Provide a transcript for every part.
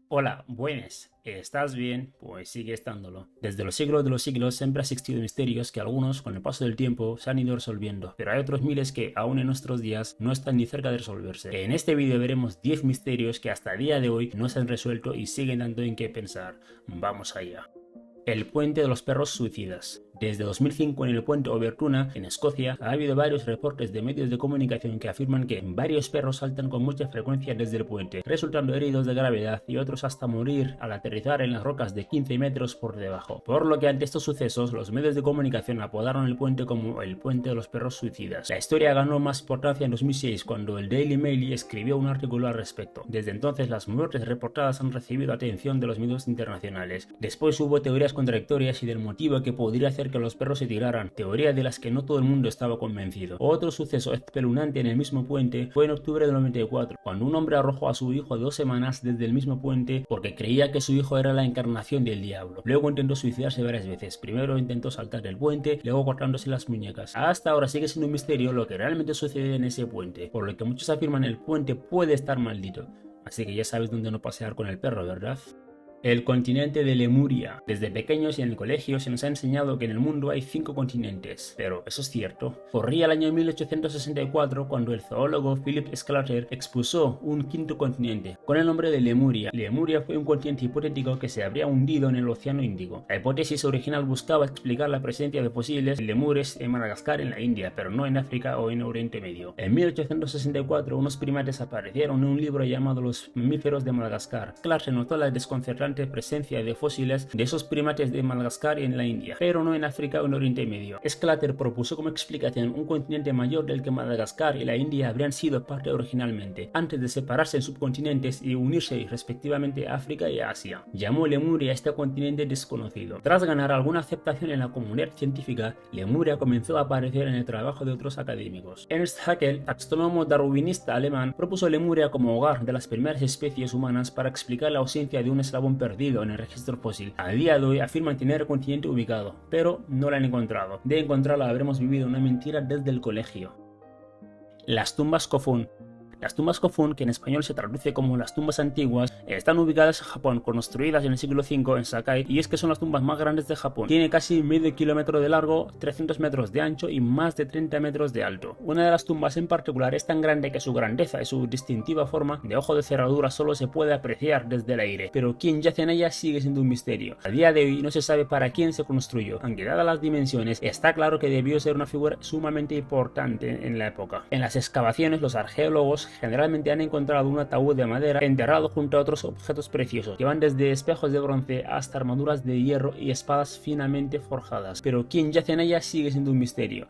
Hola, buenas. ¿Estás bien? Pues sigue estándolo. Desde los siglos de los siglos siempre ha existido misterios que algunos, con el paso del tiempo, se han ido resolviendo, pero hay otros miles que, aún en nuestros días, no están ni cerca de resolverse. En este vídeo veremos 10 misterios que hasta el día de hoy no se han resuelto y siguen dando en qué pensar. Vamos allá. El puente de los perros suicidas. Desde 2005 en el puente Overtuna, en Escocia, ha habido varios reportes de medios de comunicación que afirman que varios perros saltan con mucha frecuencia desde el puente, resultando heridos de gravedad y otros hasta morir al aterrizar en las rocas de 15 metros por debajo. Por lo que ante estos sucesos, los medios de comunicación apodaron el puente como el puente de los perros suicidas. La historia ganó más importancia en 2006 cuando el Daily Mail escribió un artículo al respecto. Desde entonces, las muertes reportadas han recibido atención de los medios internacionales. Después hubo teorías contradictorias y del motivo que podría hacer que los perros se tiraran, teoría de las que no todo el mundo estaba convencido. Otro suceso espeluznante en el mismo puente fue en octubre del 94, cuando un hombre arrojó a su hijo de 2 semanas desde el mismo puente porque creía que su hijo era la encarnación del diablo. Luego intentó suicidarse varias veces. Primero intentó saltar el puente, luego cortándose las muñecas. Hasta ahora sigue siendo un misterio lo que realmente sucede en ese puente, por lo que muchos afirman el puente puede estar maldito. Así que ya sabes dónde no pasear con el perro, ¿verdad? El continente de Lemuria. Desde pequeños y en el colegio se nos ha enseñado que en el mundo hay 5 continentes, pero ¿eso es cierto? Corría el año 1864 cuando el zoólogo Philip Sclater expuso un quinto continente, con el nombre de Lemuria. Lemuria fue un continente hipotético que se habría hundido en el Océano Índico. La hipótesis original buscaba explicar la presencia de fósiles lemures en Madagascar en la India, pero no en África o en Oriente Medio. En 1864 unos primates aparecieron en un libro llamado Los mamíferos de Madagascar. Sclater notó la desconcertante presencia de fósiles de esos primates de Madagascar en la India, pero no en África o en Oriente Medio. Sclater propuso como explicación un continente mayor del que Madagascar y la India habrían sido parte originalmente, antes de separarse en subcontinentes y unirse respectivamente a África y a Asia. Llamó Lemuria a este continente desconocido. Tras ganar alguna aceptación en la comunidad científica, Lemuria comenzó a aparecer en el trabajo de otros académicos. Ernst Haeckel, taxónomo darwinista alemán, propuso Lemuria como hogar de las primeras especies humanas para explicar la ausencia de un eslabón perdido en el registro fósil. A día de hoy afirman tener el continente ubicado, pero no lo han encontrado. De encontrarlo habremos vivido una mentira desde el colegio. Las tumbas Kofun. Las tumbas Kofun, que en español se traduce como las tumbas antiguas, están ubicadas en Japón, construidas en el siglo V en Sakai, y es que son las tumbas más grandes de Japón. Tiene casi medio kilómetro de largo, 300 metros de ancho y más de 30 metros de alto. Una de las tumbas en particular es tan grande que su grandeza y su distintiva forma de ojo de cerradura solo se puede apreciar desde el aire, pero quien yace en ella sigue siendo un misterio. A día de hoy no se sabe para quién se construyó, aunque dadas las dimensiones, está claro que debió ser una figura sumamente importante en la época. En las excavaciones, los arqueólogos generalmente han encontrado un ataúd de madera enterrado junto a otros objetos preciosos, que van desde espejos de bronce hasta armaduras de hierro y espadas finamente forjadas. Pero quien yace en ella sigue siendo un misterio.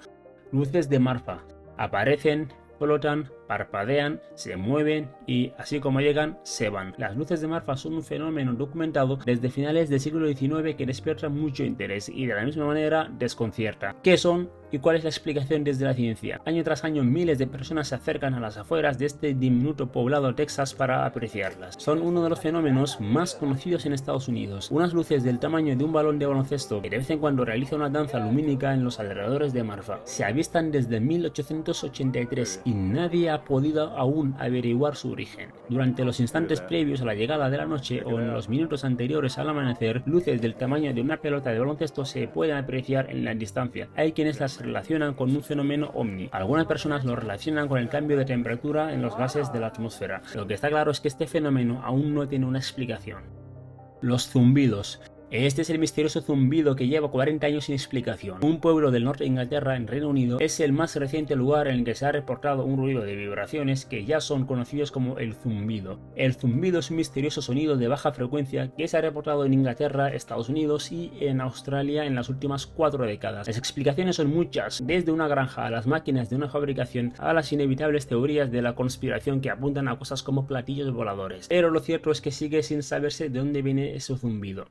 Luces de Marfa. Aparecen, flotan, parpadean, se mueven y, así como llegan, se van. Las luces de Marfa son un fenómeno documentado desde finales del siglo XIX que despierta mucho interés y de la misma manera desconcierta. ¿Qué son y cuál es la explicación desde la ciencia? Año tras año miles de personas se acercan a las afueras de este diminuto poblado de Texas para apreciarlas. Son uno de los fenómenos más conocidos en Estados Unidos. Unas luces del tamaño de un balón de baloncesto que de vez en cuando realiza una danza lumínica en los alrededores de Marfa. Se avistan desde 1883 y nadie ha podido aún averiguar su origen. Durante los instantes previos a la llegada de la noche o en los minutos anteriores al amanecer, luces del tamaño de una pelota de baloncesto se pueden apreciar en la distancia. Hay quienes las relacionan con un fenómeno ovni. Algunas personas lo relacionan con el cambio de temperatura en los gases de la atmósfera. Lo que está claro es que este fenómeno aún no tiene una explicación. Los zumbidos. Este es el misterioso zumbido que lleva 40 años sin explicación. Un pueblo del norte de Inglaterra, en Reino Unido, es el más reciente lugar en el que se ha reportado un ruido de vibraciones que ya son conocidos como el zumbido. El zumbido es un misterioso sonido de baja frecuencia que se ha reportado en Inglaterra, Estados Unidos y en Australia en las últimas 4 décadas. Las explicaciones son muchas, desde una granja a las máquinas de una fabricación a las inevitables teorías de la conspiración que apuntan a cosas como platillos voladores. Pero lo cierto es que sigue sin saberse de dónde viene ese zumbido.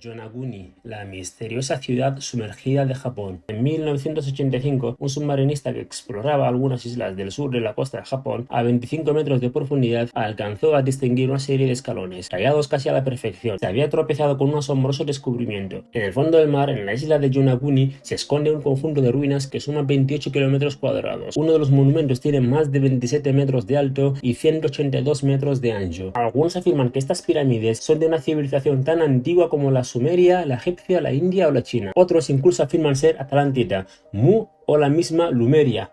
Yonaguni, la misteriosa ciudad sumergida de Japón. En 1985, un submarinista que exploraba algunas islas del sur de la costa de Japón a 25 metros de profundidad alcanzó a distinguir una serie de escalones, tallados casi a la perfección. Se había tropezado con un asombroso descubrimiento. En el fondo del mar, en la isla de Yonaguni, se esconde un conjunto de ruinas que suman 28 kilómetros cuadrados. Uno de los monumentos tiene más de 27 metros de alto y 182 metros de ancho. Algunos afirman que estas pirámides son de una civilización tan antigua como la Sumeria, la egipcia, la india o la china. Otros incluso afirman ser Atlántida, Mu o la misma Lumeria.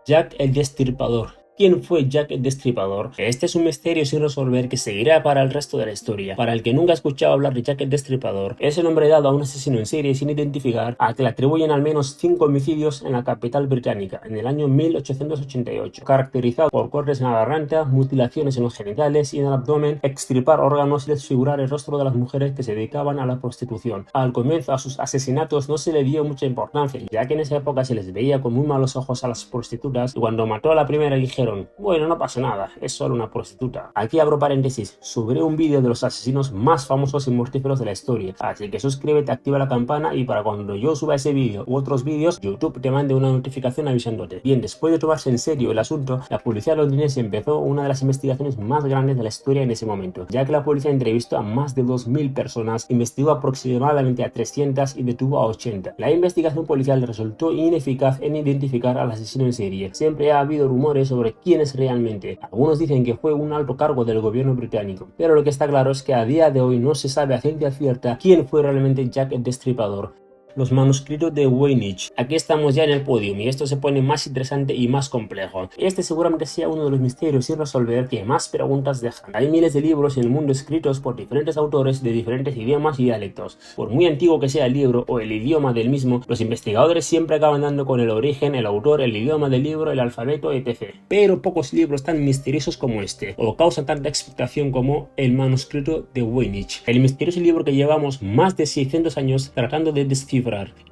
Jack el Destripador. ¿Quién fue Jack el Destripador? Este es un misterio sin resolver que seguirá para el resto de la historia. Para el que nunca ha escuchado hablar de Jack el Destripador, es el nombre dado a un asesino en serie sin identificar al que le atribuyen al menos 5 homicidios en la capital británica en el año 1888, caracterizado por cortes en la garganta, mutilaciones en los genitales y en el abdomen, extirpar órganos y desfigurar el rostro de las mujeres que se dedicaban a la prostitución. Al comienzo a sus asesinatos no se le dio mucha importancia, ya que en esa época se les veía con muy malos ojos a las prostitutas y cuando mató a la primera dijeron: bueno, no pasa nada, es solo una prostituta. Aquí abro paréntesis, subiré un vídeo de los asesinos más famosos y mortíferos de la historia, así que suscríbete, activa la campana y para cuando yo suba ese vídeo u otros vídeos, YouTube te mande una notificación avisándote. Bien, después de tomarse en serio el asunto, la policía londinense empezó una de las investigaciones más grandes de la historia en ese momento, ya que la policía entrevistó a más de 2000 personas, investigó aproximadamente a 300 y detuvo a 80. La investigación policial resultó ineficaz en identificar al asesino en serie. Siempre ha habido rumores sobre quién es realmente. Algunos dicen que fue un alto cargo del gobierno británico, pero lo que está claro es que a día de hoy no se sabe a ciencia cierta quién fue realmente Jack el Destripador. Los manuscritos de Voynich. Aquí estamos ya en el podio y esto se pone más interesante y más complejo. Este seguramente sea uno de los misterios sin resolver que más preguntas dejan. Hay miles de libros en el mundo escritos por diferentes autores de diferentes idiomas y dialectos. Por muy antiguo que sea el libro o el idioma del mismo, los investigadores siempre acaban dando con el origen, el autor, el idioma del libro, el alfabeto, etc. Pero pocos libros tan misteriosos como este, o causan tanta expectación como el manuscrito de Voynich. El misterioso libro que llevamos más de 600 años tratando de descifrar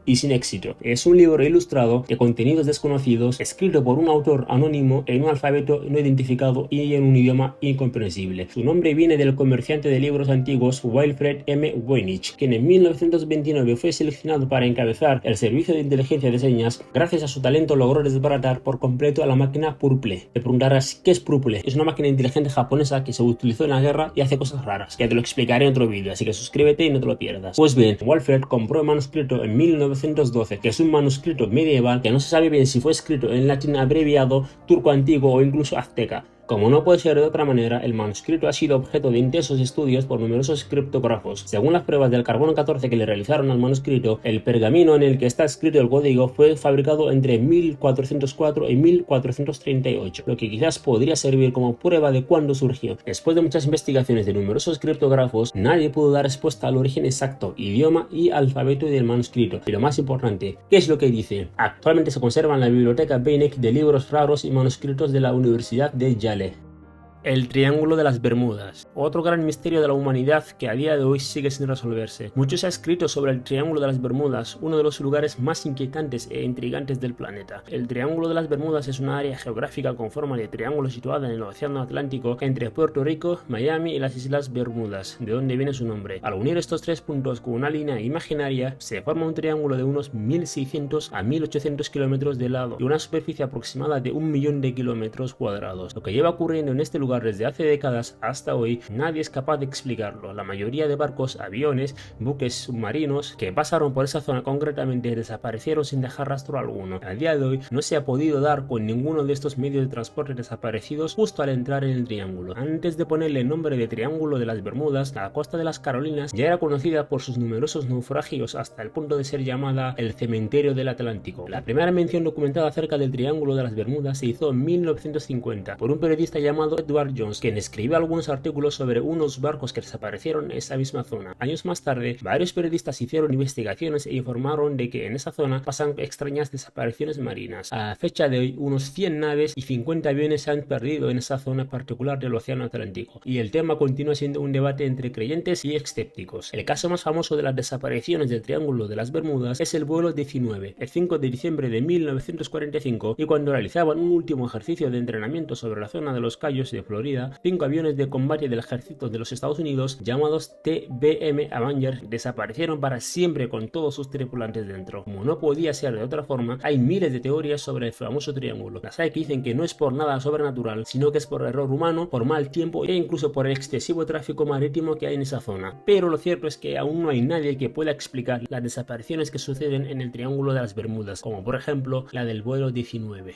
y sin éxito. Es un libro ilustrado de contenidos desconocidos, escrito por un autor anónimo en un alfabeto no identificado y en un idioma incomprensible. Su nombre viene del comerciante de libros antiguos Wilfred M. Voynich, quien en 1929 fue seleccionado para encabezar el servicio de inteligencia de señas. Gracias a su talento logró desbaratar por completo a la máquina Purple. Te preguntarás, ¿qué es Purple? Es una máquina inteligente japonesa que se utilizó en la guerra y hace cosas raras. Ya te lo explicaré en otro vídeo, así que suscríbete y no te lo pierdas. Pues bien, Wilfred compró el manuscrito en 1912, que es un manuscrito medieval que no se sabe bien si fue escrito en latín abreviado, turco antiguo o incluso azteca. Como no puede ser de otra manera, el manuscrito ha sido objeto de intensos estudios por numerosos criptógrafos. Según las pruebas del carbono 14 que le realizaron al manuscrito, el pergamino en el que está escrito el código fue fabricado entre 1404 y 1438, lo que quizás podría servir como prueba de cuándo surgió. Después de muchas investigaciones de numerosos criptógrafos, nadie pudo dar respuesta al origen exacto, idioma y alfabeto del manuscrito. Y lo más importante, ¿qué es lo que dice? Actualmente se conserva en la biblioteca Beinecke de libros raros y manuscritos de la Universidad de Yale. El Triángulo de las Bermudas. Otro gran misterio de la humanidad que a día de hoy sigue sin resolverse. Mucho se ha escrito sobre el Triángulo de las Bermudas, uno de los lugares más inquietantes e intrigantes del planeta. El Triángulo de las Bermudas es una área geográfica con forma de triángulo situada en el Océano Atlántico entre Puerto Rico, Miami y las Islas Bermudas, de donde viene su nombre. Al unir estos tres puntos con una línea imaginaria, se forma un triángulo de unos 1600 a 1800 kilómetros de lado y una superficie aproximada de 1 millón de kilómetros cuadrados. Lo que lleva ocurriendo en este lugar desde hace décadas hasta hoy, nadie es capaz de explicarlo. La mayoría de barcos, aviones, buques submarinos que pasaron por esa zona concretamente desaparecieron sin dejar rastro alguno. A día de hoy no se ha podido dar con ninguno de estos medios de transporte desaparecidos justo al entrar en el triángulo. Antes de ponerle el nombre de Triángulo de las Bermudas, la costa de las Carolinas ya era conocida por sus numerosos naufragios hasta el punto de ser llamada el cementerio del Atlántico. La primera mención documentada acerca del Triángulo de las Bermudas se hizo en 1950 por un periodista llamado Edward Jones, quien escribió algunos artículos sobre unos barcos que desaparecieron en esa misma zona. Años más tarde, varios periodistas hicieron investigaciones e informaron de que en esa zona pasan extrañas desapariciones marinas. A fecha de hoy, unos 100 naves y 50 aviones se han perdido en esa zona particular del Océano Atlántico, y el tema continúa siendo un debate entre creyentes y escépticos. El caso más famoso de las desapariciones del Triángulo de las Bermudas es el vuelo 19, el 5 de diciembre de 1945, y cuando realizaban un último ejercicio de entrenamiento sobre la zona de los Cayos de Florida, 5 aviones de combate del ejército de los Estados Unidos llamados TBM Avenger desaparecieron para siempre con todos sus tripulantes dentro. Como no podía ser de otra forma, hay miles de teorías sobre el famoso triángulo. Las hay que dicen que no es por nada sobrenatural, sino que es por error humano, por mal tiempo e incluso por el excesivo tráfico marítimo que hay en esa zona. Pero lo cierto es que aún no hay nadie que pueda explicar las desapariciones que suceden en el Triángulo de las Bermudas, como por ejemplo la del vuelo 19.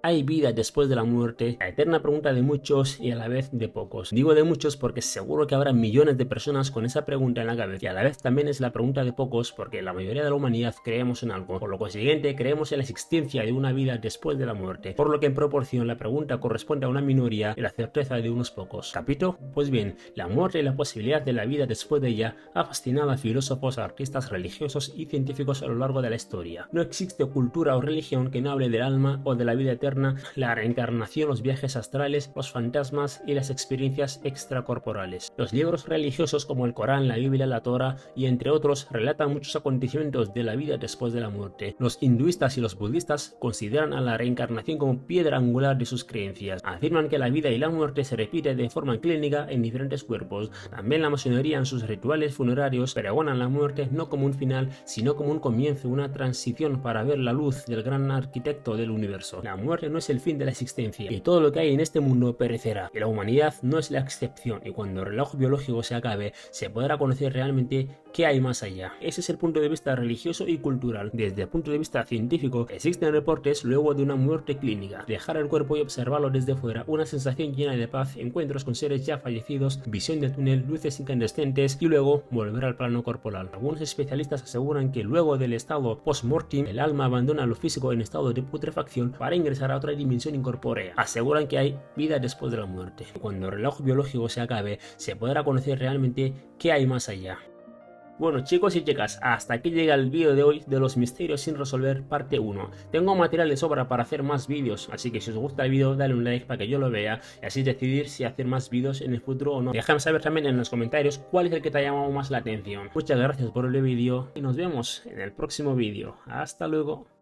¿Hay vida después de la muerte? La eterna pregunta de muchos y a la vez de pocos. Digo de muchos porque seguro que habrá millones de personas con esa pregunta en la cabeza y a la vez también es la pregunta de pocos porque la mayoría de la humanidad creemos en algo. Por lo consiguiente, creemos en la existencia de una vida después de la muerte. Por lo que en proporción la pregunta corresponde a una minoría y la certeza de unos pocos. ¿Capito? Pues bien, la muerte y la posibilidad de la vida después de ella ha fascinado a filósofos, artistas, religiosos y científicos a lo largo de la historia. No existe cultura o religión que no hable del alma o de la vida eterna, la reencarnación, los viajes astrales, los fantasmas y las experiencias extracorporales. Los libros religiosos como el Corán, la Biblia, la Torá y entre otros relatan muchos acontecimientos de la vida después de la muerte. Los hinduistas y los budistas consideran a la reencarnación como piedra angular de sus creencias. Afirman que la vida y la muerte se repite de forma clínica en diferentes cuerpos. También la masonería en sus rituales funerarios pregonan la muerte no como un final, sino como un comienzo, una transición para ver la luz del gran arquitecto del universo. La muerte no es el fin de la existencia y todo lo que hay en este mundo perecerá y la humanidad no es la excepción y cuando el reloj biológico se acabe se podrá conocer realmente qué hay más allá. Ese es el punto de vista religioso y cultural. Desde el punto de vista científico existen reportes luego de una muerte clínica, dejar el cuerpo y observarlo desde fuera, una sensación llena de paz, encuentros con seres ya fallecidos, visión de túnel, luces incandescentes y luego volver al plano corporal. Algunos especialistas aseguran que luego del estado post-mortem el alma abandona lo físico en estado de putrefacción para ingresar a otra dimensión incorpórea. Aseguran que hay vida después de la muerte. Cuando el reloj biológico se acabe, se podrá conocer realmente qué hay más allá. Bueno chicos y chicas, hasta aquí llega el vídeo de hoy de los misterios sin resolver parte 1. Tengo material de sobra para hacer más vídeos, así que si os gusta el vídeo dale un like para que yo lo vea y así decidir si hacer más vídeos en el futuro o no. Déjame saber también en los comentarios cuál es el que te ha llamado más la atención. Muchas gracias por el vídeo y nos vemos en el próximo vídeo. Hasta luego.